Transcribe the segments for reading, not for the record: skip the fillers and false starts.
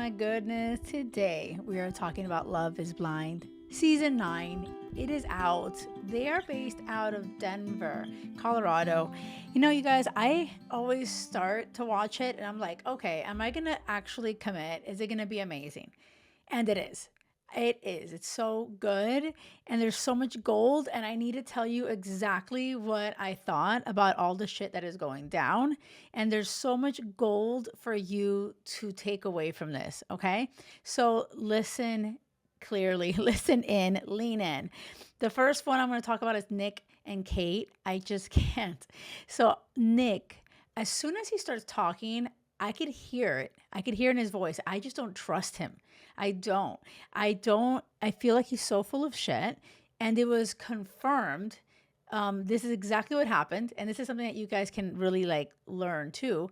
my goodness. Today we are talking about Love is Blind, season 9. It is out. They are based out of Denver, Colorado. You guys, I always start to watch it and I'm like, okay, am I going to actually commit? Is it going to be amazing? And it is. It is. It's so good. And there's so much gold. And I need to tell you exactly what I thought about all the shit that is going down. And there's so much gold for you to take away from this. Okay. So listen clearly, listen in, lean in. The first one I'm going to talk about is Nick and Kate. I just can't. So, Nick, as soon as he starts talking, I could hear it. I could hear in his voice. I just don't trust him. I don't. I feel like he's so full of shit. And it was confirmed. This is exactly what happened. And this is something that you guys can really learn too.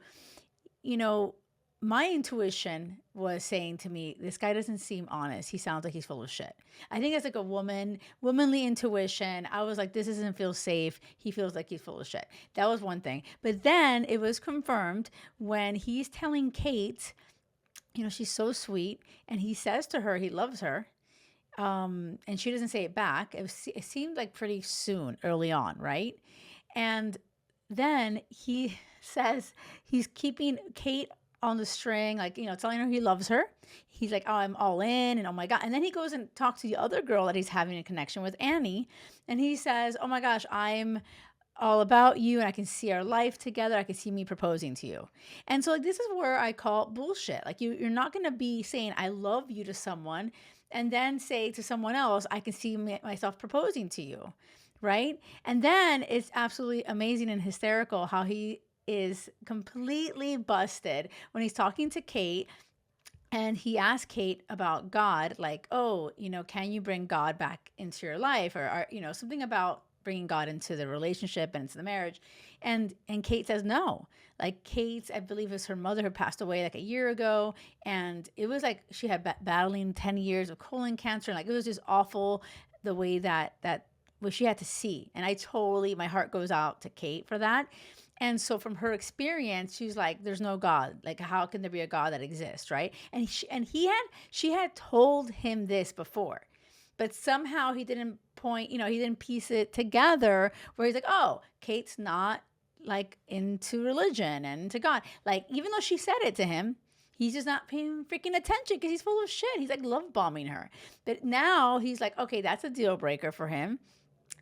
You know, my intuition was saying to me, this guy doesn't seem honest. He sounds like he's full of shit. I think it's like a womanly intuition. I was like, this doesn't feel safe. He feels like he's full of shit. That was one thing. But then it was confirmed when he's telling Kate, she's so sweet. And he says to her, he loves her. And she doesn't say it back. It seemed like pretty soon, early on, right? And then he says he's keeping Kate on the string, telling her he loves her. He's like, oh, I'm all in, and oh my God. And then he goes and talks to the other girl that he's having a connection with, Annie. And he says, oh my gosh, I'm all about you, and I can see our life together. I can see me proposing to you. And so this is where I call bullshit. You're not going to be saying I love you to someone and then say to someone else, I can see myself proposing to you, right? And then it's absolutely amazing and hysterical how he is completely busted when he's talking to Kate. And he asked Kate about God, like, oh, can you bring God back into your life? Or something about bringing God into the relationship and into the marriage. And Kate says no. I believe it was her mother who passed away a year ago. And it was like she had battling 10 years of colon cancer. And it was just awful the way that what she had to see. And my heart goes out to Kate for that. And so from her experience, she's like, there's no God. How can there be a God that exists, right? And she had told him this before, but somehow he didn't he didn't piece it together where he's like, oh, Kate's not into religion and to God. Even though she said it to him, he's just not paying freaking attention because he's full of shit. He's love bombing her. But now he's like, okay, that's a deal breaker for him.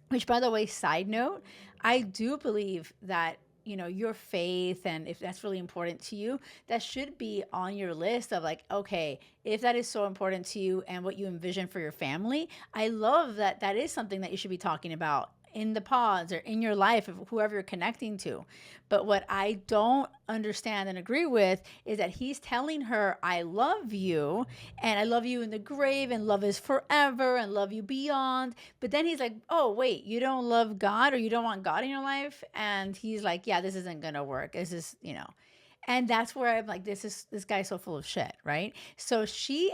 Which, by the way, side note, I do believe that your faith, and if that's really important to you, that should be on your list of okay, if that is so important to you and what you envision for your family, I love that is something that you should be talking about in the pods or in your life of whoever you're connecting to. But what I don't understand and agree with is that he's telling her, I love you, and I love you in the grave, and love is forever, and love you beyond. But then he's like, oh, wait, you don't love God, or you don't want God in your life? And he's like, yeah, this isn't going to work. This is, and that's where I'm like, this guy's so full of shit, right? So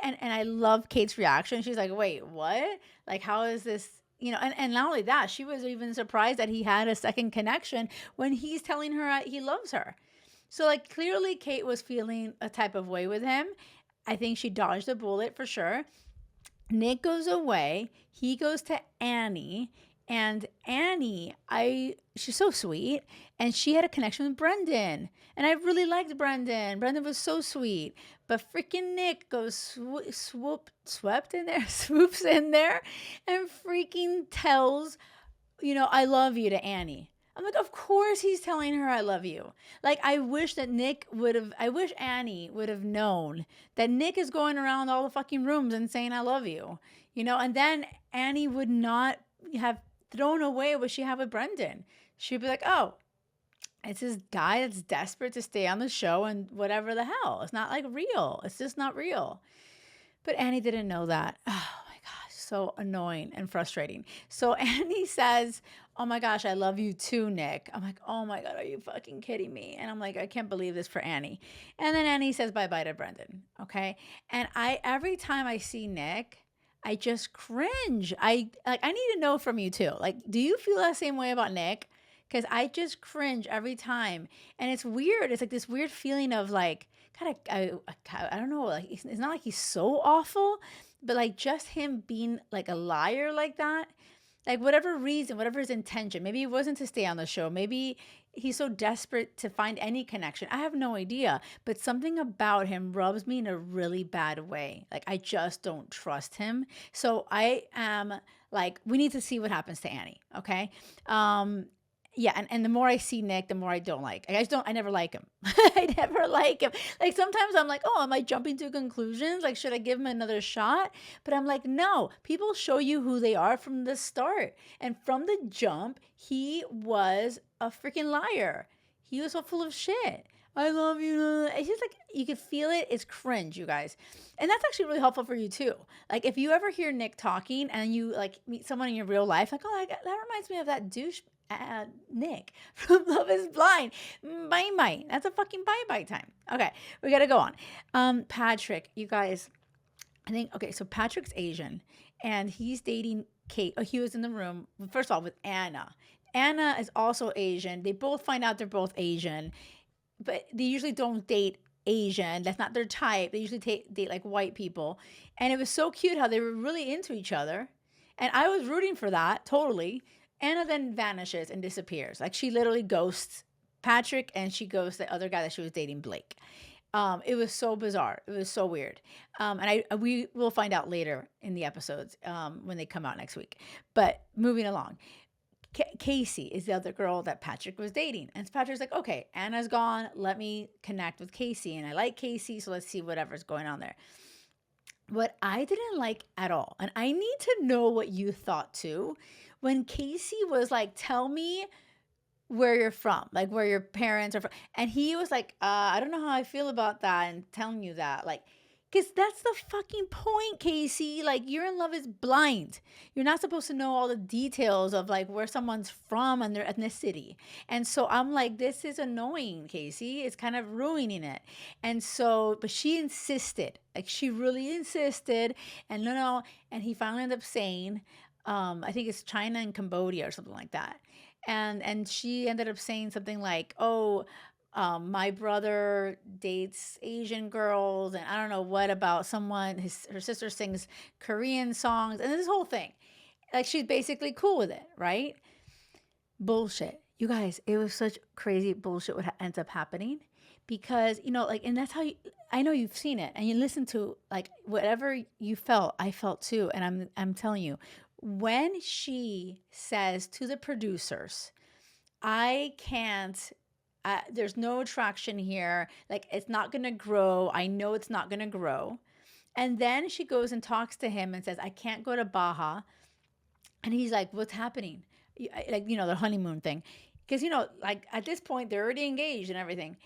and I love Kate's reaction. She's like, wait, what? How is this? And not only that, she was even surprised that he had a second connection when he's telling her he loves her. So clearly Kate was feeling a type of way with him. I think she dodged a bullet for sure. Nick goes away. He goes to Annie. And Annie, she's so sweet. And she had a connection with Brendan. And I really liked Brendan. Brendan was so sweet. But freaking Nick goes swoops in there and freaking tells, I love you to Annie. I'm like, of course he's telling her I love you. I wish Annie would have known that Nick is going around all the fucking rooms and saying I love you. And then Annie would not have thrown away what she had with Brendan. She'd be like, oh, it's this guy that's desperate to stay on the show and whatever the hell. It's not real. It's just not real. But Annie didn't know that. Oh my gosh, so annoying and frustrating. So Annie says, oh my gosh, I love you too, Nick. I'm like, oh my God, are you fucking kidding me? And I'm like, I can't believe this for Annie. And then Annie says bye-bye to Brendan, okay? And every time I see Nick, I just cringe. I need to know from you too. Do you feel that same way about Nick? Because I just cringe every time. And it's weird. It's this weird feeling of God, I don't know. Like, it's not like he's so awful, but like just him being like a liar like that, like whatever reason, whatever his intention, maybe it wasn't to stay on the show. Maybe he's so desperate to find any connection. I have no idea, but something about him rubs me in a really bad way. Like I just don't trust him. So I am like, we need to see what happens to Annie. Okay. Um, yeah, and the more I see Nick, the more I don't like. I never like him. I never like him. Like sometimes I'm like, oh, am I jumping to conclusions? Like, should I give him another shot? But I'm like, no, people show you who they are from the start. And from the jump, he was a freaking liar. He was so full of shit. I love you. It's just like you can feel it. It's cringe, you guys. And that's actually really helpful for you too. Like if you ever hear Nick talking and you like meet someone in your real life, like, oh, that reminds me of that douche Nick from Love is Blind. Bye bye. That's a fucking bye bye time. Okay, we gotta go on. Patrick, you guys, I think, okay, so Patrick's Asian and he's dating Kate. Oh, he was in the room, first of all, with Anna. Anna is also Asian. They both find out they're both Asian, but they usually don't date Asian. That's not their type. They usually date like white people. And it was so cute how they were really into each other. And I was rooting for that totally. Anna then vanishes and disappears. Like she literally ghosts Patrick and she ghosts the other guy that she was dating, Blake. It was so bizarre. It was so weird. And we will find out later in the episodes when they come out next week. But moving along, Casey is the other girl that Patrick was dating. And Patrick's like, okay, Anna's gone. Let me connect with Casey. And I like Casey, so let's see whatever's going on there. What I didn't like at all, and I need to know what you thought too, when Casey was like, tell me where you're from, like where your parents are from. And he was like, I don't know how I feel about that and telling you that. Like, because that's the fucking point, Casey. Like, you're in Love is Blind. You're not supposed to know all the details of like where someone's from and their ethnicity. And so I'm like, this is annoying, Casey. It's kind of ruining it. And so, but she insisted, like, she really insisted. And no. And he finally ended up saying, I think it's China and Cambodia or something like that. And she ended up saying something like, "Oh, my brother dates Asian girls, and I don't know what about someone. Her sister sings Korean songs, and this whole thing. Like she's basically cool with it, right? Bullshit, you guys. It was such crazy bullshit. What ends up happening, because like, and that's how you. I know you've seen it, and you listen to like whatever you felt. I felt too, and I'm telling you, when she says to the producers, I can't, there's no attraction here. Like, it's not going to grow. I know it's not going to grow. And then she goes and talks to him and says, I can't go to Baja. And he's like, what's happening? Like, the honeymoon thing. Because, like at this point, they're already engaged and everything.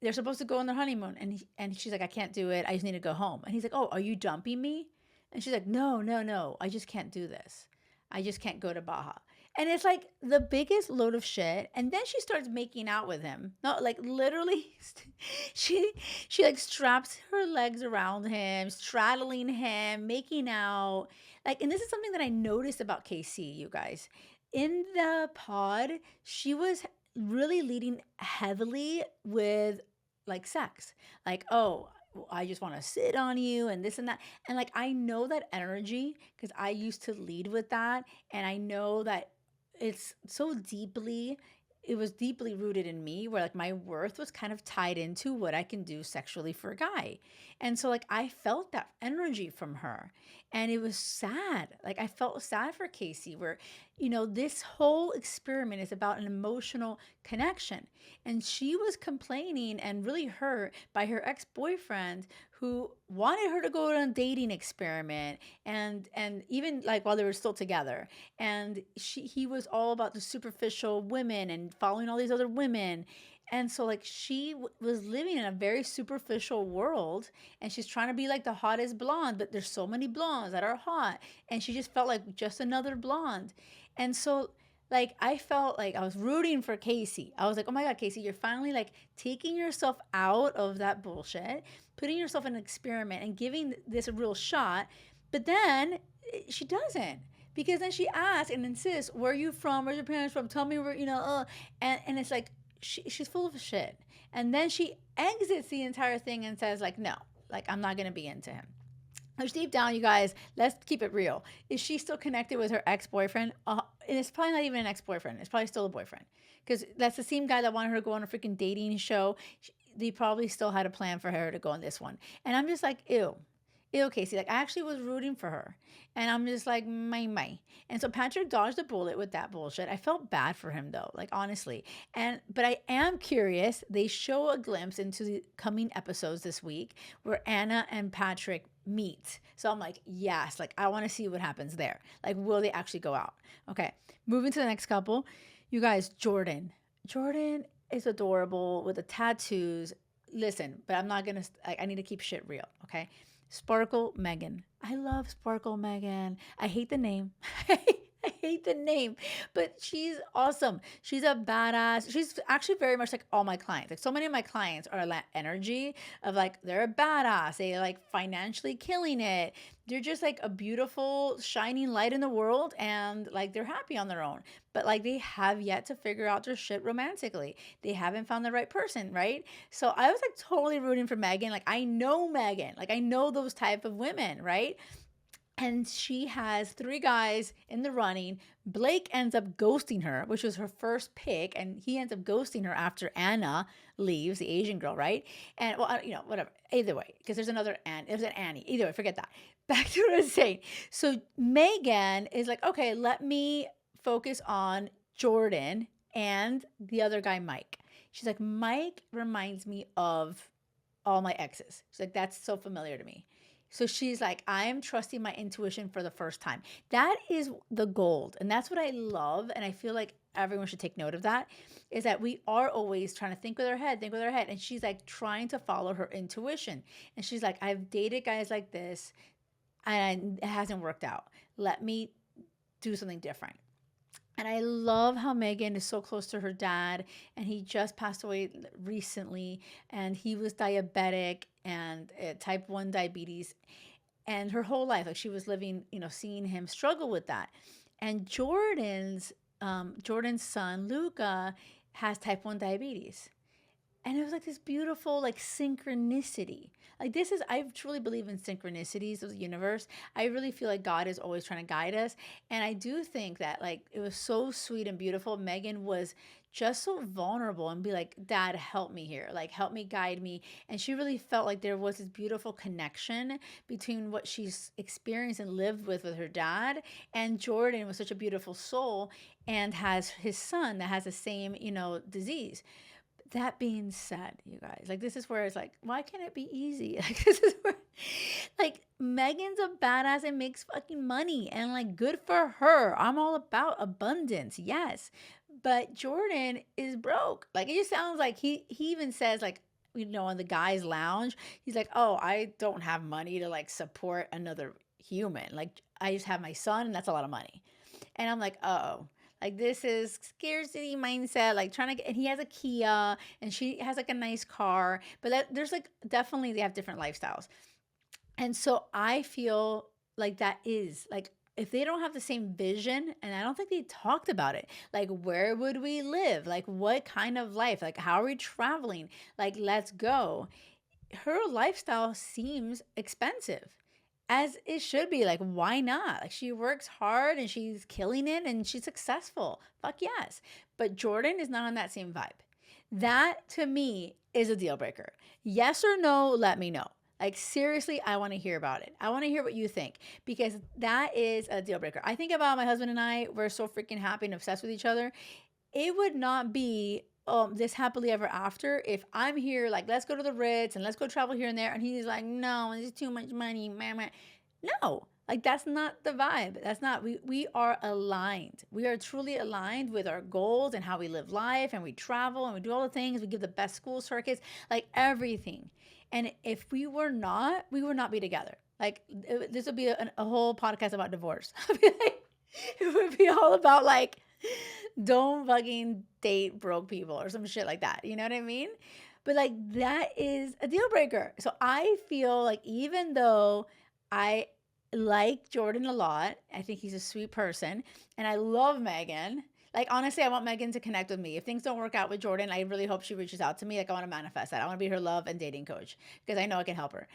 They're supposed to go on their honeymoon. And she's like, I can't do it. I just need to go home. And he's like, oh, are you dumping me? And she's like, no. I just can't do this. I just can't go to Baja. And it's like the biggest load of shit. And then she starts making out with him. No, like literally, she like straps her legs around him, straddling him, making out. Like, and this is something that I noticed about KC, you guys. In the pod, she was really leading heavily with like sex. Like, oh, I just want to sit on you and this and that. And like, I know that energy because I used to lead with that. And I know that it's so deeply, it was deeply rooted in me where like my worth was kind of tied into what I can do sexually for a guy. And so like I felt that energy from her and it was sad. Like I felt sad for Casey where, this whole experiment is about an emotional connection. And she was complaining and really hurt by her ex-boyfriend who wanted her to go on a dating experiment and even like while they were still together. And he was all about the superficial women and following all these other women. And so like she was living in a very superficial world and she's trying to be like the hottest blonde, but there's so many blondes that are hot and she just felt like just another blonde. And so like I felt like I was rooting for Casey. I was like, oh my God, Casey, you're finally like taking yourself out of that bullshit, putting yourself in an experiment and giving this a real shot. But then she doesn't. Because then she asks and insists, where are you from? Where's your parents from? Tell me where, and it's like, she's full of shit. And then she exits the entire thing and says like, no, like I'm not gonna be into him. Which deep down, you guys, let's keep it real. Is she still connected with her ex-boyfriend? And it's probably not even an ex-boyfriend. It's probably still a boyfriend. Because that's the same guy that wanted her to go on a freaking dating show. They probably still had a plan for her to go on this one. And I'm just like, ew. Ew, Casey. Like, I actually was rooting for her. And I'm just like, my. And so Patrick dodged a bullet with that bullshit. I felt bad for him, though. Like, honestly. But I am curious. They show a glimpse into the coming episodes this week where Anna and Patrick meet. So I'm like, yes, like I want to see what happens there. Like, will they actually go out? Okay, moving to the next couple. You guys, Jordan. Jordan is adorable with the tattoos. Listen, but I'm not gonna. I need to keep shit real. Okay, Sparkle Megan. I love Sparkle Megan. I hate the name. I hate the name, but she's awesome. She's a badass. She's actually very much like all my clients. Like so many of my clients are that energy of like they're a badass. They like financially killing it. They're just like a beautiful shining light in the world and like they're happy on their own. But like they have yet to figure out their shit romantically. They haven't found the right person, right? So I was like totally rooting for Megan. Like I know Megan. Like I know those type of women, right? And she has three guys in the running. Blake ends up ghosting her, which was her first pick, and he ends up ghosting her after Anna leaves, the Asian girl, right? And well, whatever. Either way, because there's another Anne. There's an Annie. Either way, forget that. Back to what I was saying. So Megan is like, okay, let me focus on Jordan and the other guy, Mike. She's like, Mike reminds me of all my exes. She's like, that's so familiar to me. So she's like, I am trusting my intuition for the first time. That is the gold. And that's what I love. And I feel like everyone should take note of that is that we are always trying to think with our head, think with our head. And she's like trying to follow her intuition. And she's like, I've dated guys like this and it hasn't worked out. Let me do something different. And I love how Megan is so close to her dad, and he just passed away recently, and he was diabetic and type 1 diabetes. And her whole life, like she was living, seeing him struggle with that. And Jordan's son, Luca, has type 1 diabetes. And it was like this beautiful like synchronicity. Like this is I truly believe in synchronicities of the universe. I really feel like God is always trying to guide us. And I do think that like it was so sweet and beautiful. Megan was just so vulnerable and be like, Dad, help me here. Like help me, guide me. And she really felt like there was this beautiful connection between what she's experienced and lived with her dad. And Jordan was such a beautiful soul and has his son that has the same, disease. That being said, you guys, like this is where it's like, why can't it be easy? Like this is where like Megan's a badass and makes fucking money and like good for her. I'm all about abundance, yes. But Jordan is broke. Like it just sounds like he even says like, on the guys' lounge, he's like, oh, I don't have money to like support another human. Like I just have my son and that's a lot of money. And I'm like, oh, like this is scarcity mindset, like trying to get, and he has a Kia and she has like a nice car, but there's like definitely they have different lifestyles. And so I feel like that is like if they don't have the same vision, and I don't think they talked about it, like where would we live? Like what kind of life? Like how are we traveling? Like let's go. Her lifestyle seems expensive as it should be. Like, why not? Like, she works hard and she's killing it and she's successful. Fuck yes. But Jordan is not on that same vibe. That to me is a deal breaker. Yes or no, let me know. Like, seriously, I want to hear about it. I want to hear what you think because that is a deal breaker. I think about my husband and I, we're so freaking happy and obsessed with each other. It would not be this happily ever after if I'm here like let's go to the Ritz and let's go travel here and there and he's like no, it's too much money, man. No, like that's not the vibe. That's not we are aligned. We are truly aligned with our goals and how we live life and we travel and we do all the things. We give the best school circuits, like everything. And if we were not, we would not be together. Like this would be a whole podcast about divorce. It would be all about like don't fucking date broke people or some shit like that. You know what I mean? But like that is a deal breaker. So I feel like even though I like Jordan a lot, I think he's a sweet person, and I love Megan. Like, honestly, I want Megan to connect with me. If things don't work out with Jordan, I really hope she reaches out to me. Like, I want to manifest that. I want to be her love and dating coach because I know I can help her.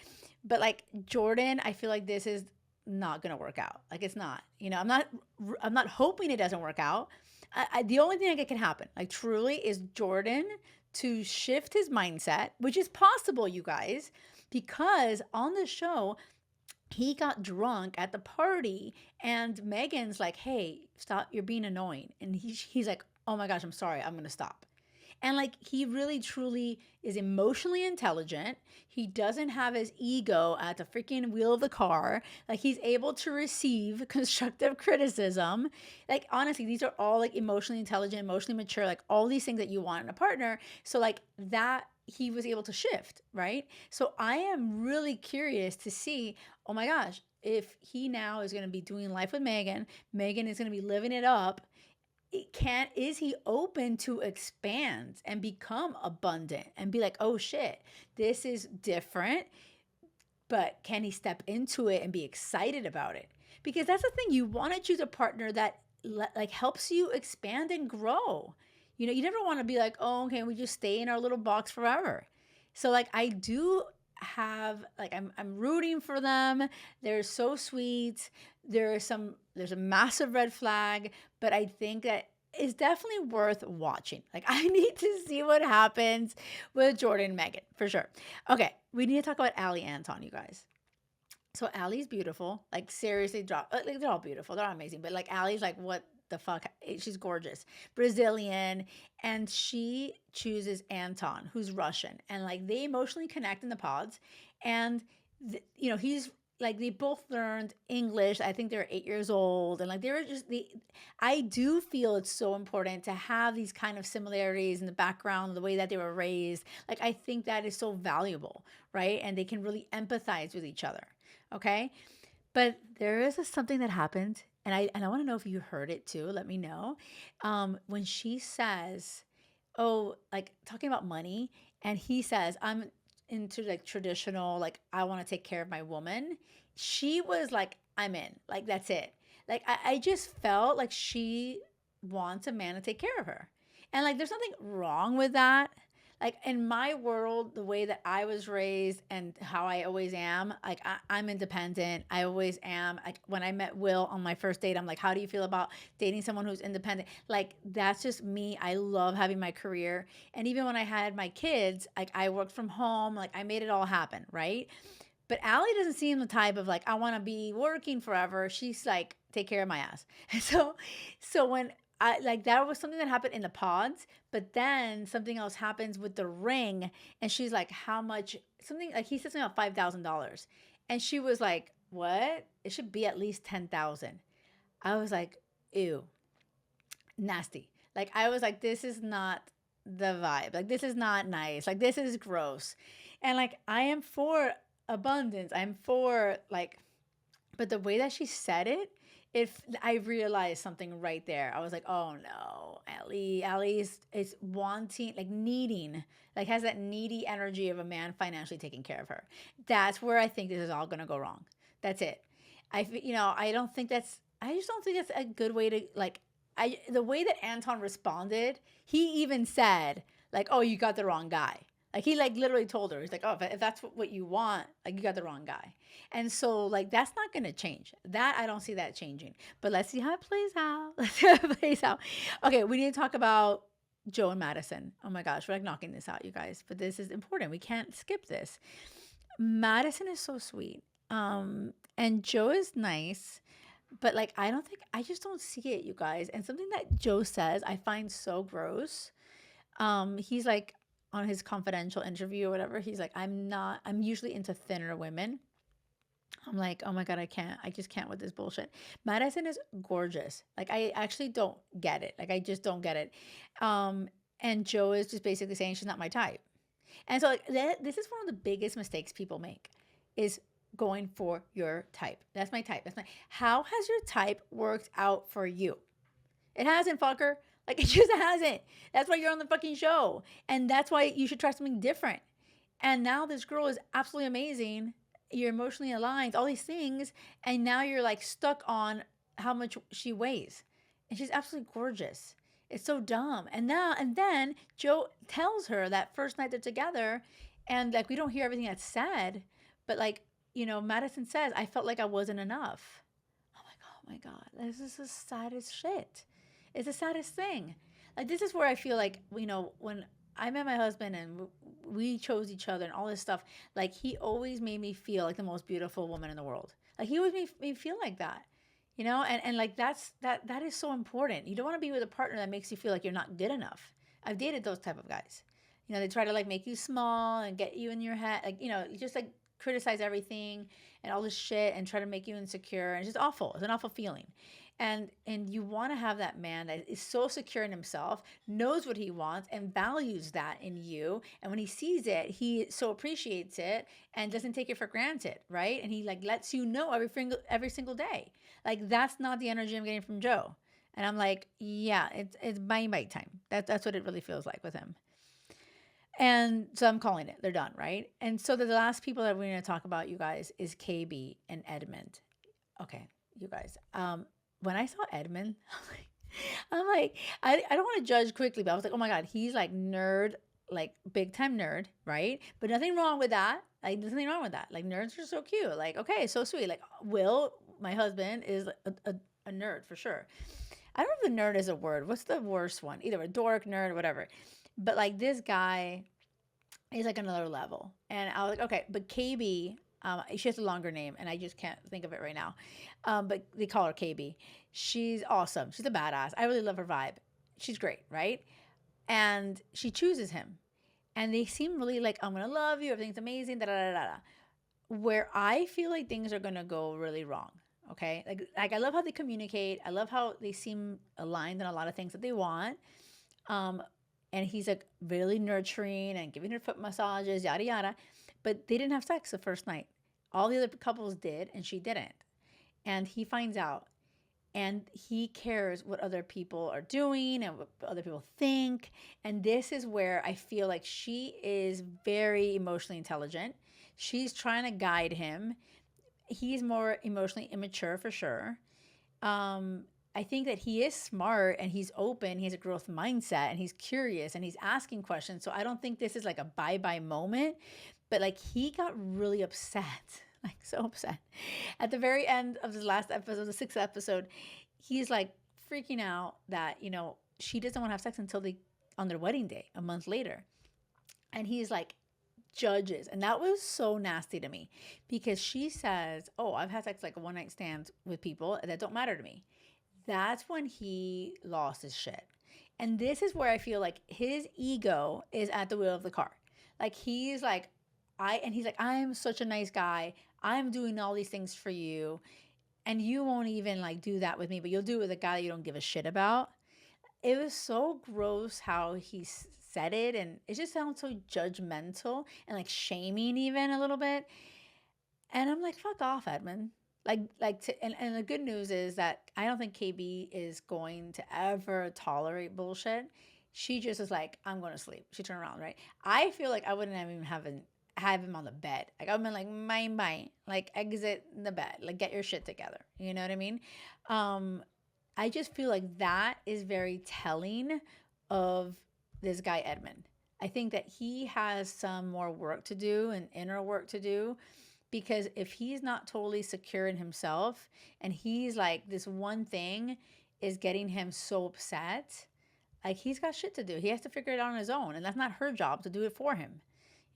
But like Jordan, I feel like this is not gonna work out. Like, it's not. I'm not hoping it doesn't work out. The only thing that can happen, like truly, is Jordan to shift his mindset, which is possible, you guys, because on the show he got drunk at the party and Megan's like, "Hey, stop, you're being annoying." And he's like, "Oh my gosh, I'm sorry. I'm going to stop." And like he really truly is emotionally intelligent. He doesn't have his ego at the freaking wheel of the car. Like he's able to receive constructive criticism. Like honestly, these are all like emotionally intelligent, emotionally mature, like all these things that you want in a partner. So like that he was able to shift, right? So I am really curious to see, oh my gosh, if he now is going to be doing life with Megan, Megan is going to be living it up, is he open to expand and become abundant and be like, oh shit, this is different, but can he step into it and be excited about it? Because that's the thing, you want to choose a partner that like helps you expand and grow. You never want to be like, oh, okay, we just stay in our little box forever. So like I do have like I'm rooting for them. They're so sweet. There's a massive red flag, but I think that it's definitely worth watching. Like I need to see what happens with Jordan and Megan for sure. Okay, we need to talk about Ali Anton, you guys. So Allie's beautiful. Like seriously, like they're all beautiful. They're all amazing. But like Allie's like what the fuck? She's gorgeous, Brazilian, and she chooses Anton, who's Russian, and like they emotionally connect in the pods, and he's like they both learned English. I think they're 8 years old, and like they were just the. I do feel it's so important to have these kind of similarities in the background, the way that they were raised. Like I think that is so valuable, right? And they can really empathize with each other. Okay. But there is something that happened, and I want to know if you heard it too. Let me know. When she says, "Oh, like talking about money," and he says, "I'm into like traditional, like I want to take care of my woman." She was like, "I'm in. Like that's it." Like I just felt like she wants a man to take care of her, and like there's nothing wrong with that. Like in my world, the way that I was raised and how I always am, like I'm independent. I always am. Like when I met Will on my first date, I'm like, how do you feel about dating someone who's independent? Like that's just me. I love having my career. And even when I had my kids, like I worked from home, like I made it all happen, right? But Allie doesn't seem the type of like, I want to be working forever. She's like, take care of my ass. So when I like that was something that happened in the pods, but then something else happens with the ring, and she's like, how much? Something like he said something about $5,000, and she was like, what? It should be at least 10,000. I was like, ew, nasty. Like I was like, this is not the vibe. Like this is not nice. Like this is gross. And like I am for abundance. I'm for like, but the way that she said it, if I realized something right there, I was like, oh no, Ellie is wanting, like needing, like has that needy energy of a man financially taking care of her. That's where I think this is all gonna go wrong. That's it. I don't think that's. I just don't think that's a good way to like. The way that Anton responded, he even said like, "Oh, you got the wrong guy." Like he like literally told her, he's like, "Oh, if that's what you want, like you got the wrong guy." And so like that's not gonna change. That I don't see that changing. But let's see how it plays out. Let's see how it plays out. Okay, we need to talk about Joe and Madison. Oh my gosh, we're like knocking this out, you guys. But this is important. We can't skip this. Madison is so sweet. And Joe is nice, but like I just don't see it, you guys. And something that Joe says I find so gross. He's like on his confidential interview or whatever, he's like, I'm usually into thinner women. I'm like, oh my God, I just can't with this bullshit. Madison is gorgeous. Like, I actually don't get it. Like, I just don't get it. Um, and Joe is just basically saying she's not my type. And so, like, this is one of the biggest mistakes people make is going for your type. That's my type. How has your type worked out for you? It hasn't, fucker. Like, it just hasn't. That's why you're on the fucking show. And that's why you should try something different. And now this girl is absolutely amazing. You're emotionally aligned, all these things. And now you're like stuck on how much she weighs. And she's absolutely gorgeous. It's so dumb. And then Joe tells her that first night they're together, and like we don't hear everything that's said, but like, Madison says, I felt like I wasn't enough. I'm like, oh my God, this is the saddest shit. It's the saddest thing. Like, this is where I feel like, when I met my husband and we chose each other and all this stuff, like, he always made me feel like the most beautiful woman in the world. Like, he always made me feel like that. And like that is so important. You don't want to be with a partner that makes you feel like you're not good enough. I've dated those type of guys. They try to like make you small and get you in your head, like, just like criticize everything and all this shit and try to make you insecure. And it's just awful. It's an awful feeling. And you want to have that man that is so secure in himself, knows what he wants, and values that in you. And when he sees it, he so appreciates it and doesn't take it for granted, right? And he like lets you know every single day. Like, that's not the energy I'm getting from Joe. And I'm like, yeah, it's bite time. That's what it really feels like with him. And so I'm calling it. They're done, right? And so the last people that we're going to talk about, you guys, is KB and Edmund. Okay, you guys. When I saw Edmund, I'm like, I don't want to judge quickly, but I was like, oh my God, he's like nerd, like big time nerd, right? But nothing wrong with that. Like, nothing wrong with that. Like, nerds are so cute. Like, okay, so sweet. Like, Will, my husband, is a nerd for sure. I don't know if the nerd is a word. What's the worst one? Either a dork, nerd, whatever. But like, this guy is like another level. And I was like, okay, but KB, she has a longer name and I just can't think of it right now. But they call her KB. She's awesome. She's a badass. I really love her vibe. She's great, right? And she chooses him. And they seem really like, I'm going to love you. Everything's amazing. Da, da, da, da, da. Where I feel like things are going to go really wrong. Okay. Like I love how they communicate. I love how they seem aligned in a lot of things that they want. Um, and he's like really nurturing and giving her foot massages, yada yada. But they didn't have sex the first night. All the other couples did, and she didn't. And he finds out, and he cares what other people are doing and what other people think. And this is where I feel like she is very emotionally intelligent. She's trying to guide him. He's more emotionally immature for sure. I think that he is smart and he's open. He has a growth mindset and he's curious and he's asking questions. So I don't think this is like a bye bye moment, but like he got really upset, like so upset. At the very end of the last episode, the sixth episode, he's like freaking out that, she doesn't want to have sex until on their wedding day, a month later. And he's like, judges. And that was so nasty to me because she says, oh, I've had sex like a one night stand with people that don't matter to me. That's when he lost his shit. And this is where I feel like his ego is at the wheel of the car. Like he's like, I'm such a nice guy. I'm doing all these things for you. And you won't even like do that with me, but you'll do it with a guy that you don't give a shit about. It was so gross how he said it. And it just sounds so judgmental and like shaming even a little bit. And I'm like, fuck off, Edmund. And the good news is that I don't think KB is going to ever tolerate bullshit. She just is like, I'm going to sleep. She turned around, right? I feel like I wouldn't even have him on the bed. Like I would been like, mine, like exit the bed, like get your shit together. You know what I mean? I just feel like that is very telling of this guy Edmund. I think that he has some more work to do and inner work to do because if he's not totally secure in himself and he's like this one thing is getting him so upset, like he's got shit to do. He has to figure it out on his own. And that's not her job to do it for him,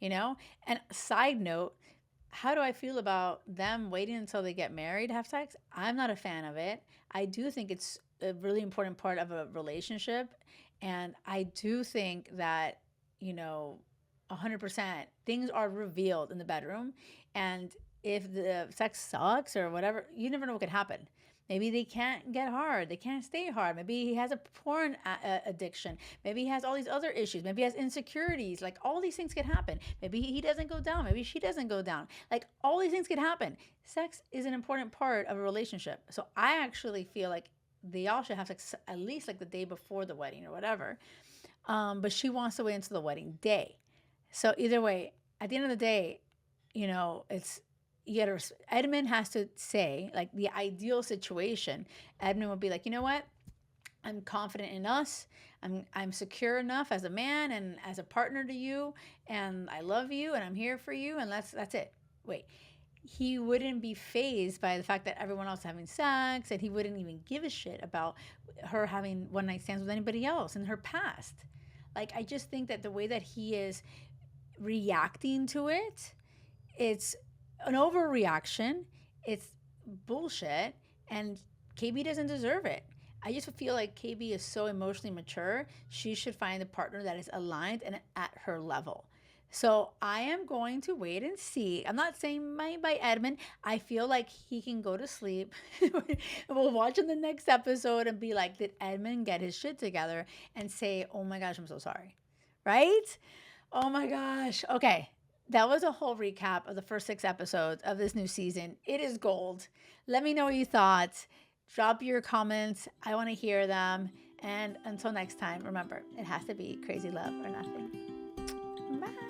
And side note, how do I feel about them waiting until they get married to have sex? I'm not a fan of it. I do think it's a really important part of a relationship. And I do think that, 100% things are revealed in the bedroom. And if the sex sucks or whatever, you never know what could happen. Maybe they can't get hard. They can't stay hard. Maybe he has a porn addiction. Maybe he has all these other issues. Maybe he has insecurities. Like all these things could happen. Maybe he doesn't go down. Maybe she doesn't go down. Like all these things could happen. Sex is an important part of a relationship. So I actually feel like they all should have sex at least like the day before the wedding or whatever. But she wants to wait until the wedding day. So either way, at the end of the day, it's Edmund has to say like the ideal situation. Edmund would be like, you know what? I'm confident in us. I'm secure enough as a man and as a partner to you, and I love you and I'm here for you, and that's it. Wait, he wouldn't be phased by the fact that everyone else is having sex, and he wouldn't even give a shit about her having one night stands with anybody else in her past. Like, I just think that the way that he is reacting to it, it's an overreaction. It's bullshit, and KB doesn't deserve it. I just feel like KB is so emotionally mature. She should find a partner that is aligned and at her level. So I am going to wait and see. I'm not saying by Edmund. I feel like he can go to sleep. We'll watch in the next episode and be like, did Edmund get his shit together? And say, oh my gosh, I'm so sorry. Right? Oh my gosh. Okay. That was a whole recap of the first 6 episodes of this new season. It is gold. Let me know what you thought. Drop your comments. I want to hear them. And until next time, remember, it has to be crazy love or nothing. Bye.